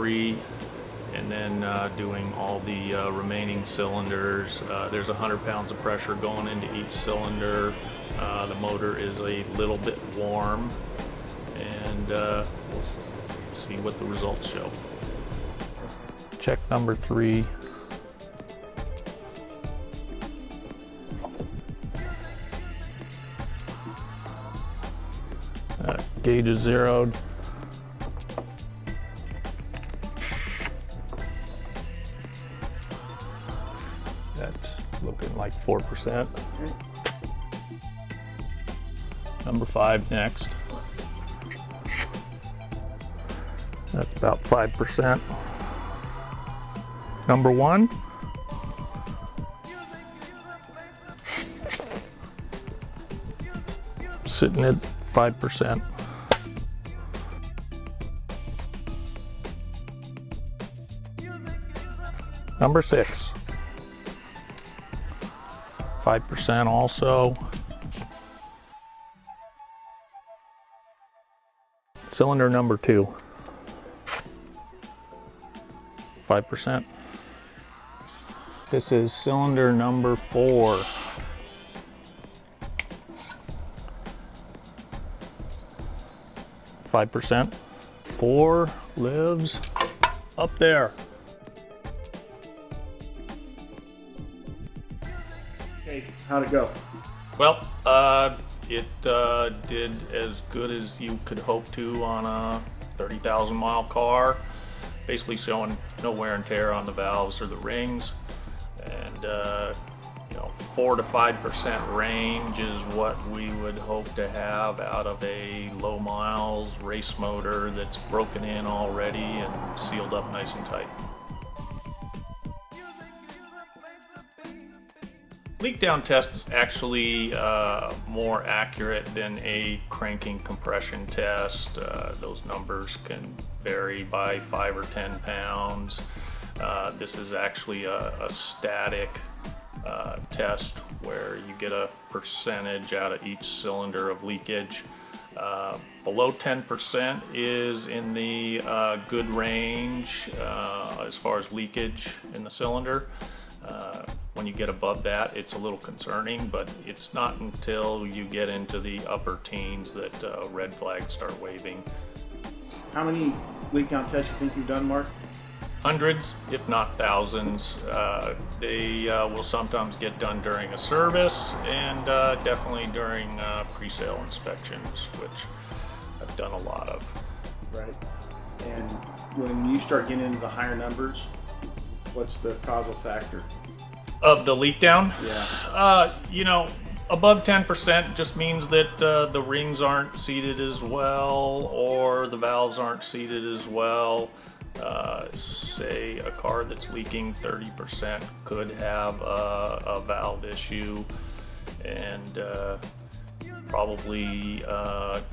3, and then doing all the remaining cylinders. There's 100 pounds of pressure going into each cylinder. The motor is a little bit warm, and we'll see what the results show. Check number 3. Gauge is zeroed. That's looking like 4%. Number 5 next. That's about 5%. Number 1. Sitting at 5%. Number 6. 5% also. Cylinder number 2. 5%. This is cylinder number 4. 5%. 4 lives up there. Okay, how'd it go? Well, it did as good as you could hope to on a 30,000 mile car. Basically showing no wear and tear on the valves or the rings. And, 4 to 5% range is what we would hope to have out of a low miles race motor that's broken in already and sealed up nice and tight. Leakdown test is actually more accurate than a cranking compression test. Those numbers can vary by 5 or 10 pounds. This is actually a static test where you get a percentage out of each cylinder of leakage. Below 10% is in the good range as far as leakage in the cylinder. When you get above that, it's a little concerning, but it's not until you get into the upper teens that red flags start waving. How many leakdown tests you think you've done, Mark? Hundreds, if not thousands. They will sometimes get done during a service, and definitely during pre-sale inspections, which I've done a lot of. Right. And when you start getting into the higher numbers, what's the causal factor? Of the leak down? Yeah. Above 10% just means that the rings aren't seated as well, or the valves aren't seated as well. Say a car that's leaking 30% could have a valve issue, and probably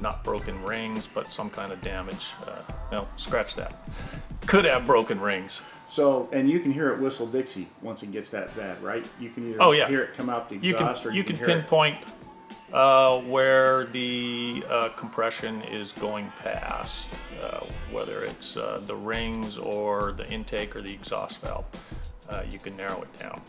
not broken rings, but some kind of damage. No, scratch that. Could have broken rings. So, and you can hear it whistle Dixie once it gets that bad, right? You can either hear it come out the exhaust, or you can hear pinpoint where the compression is going past, whether it's the rings or the intake or the exhaust valve. You can narrow it down.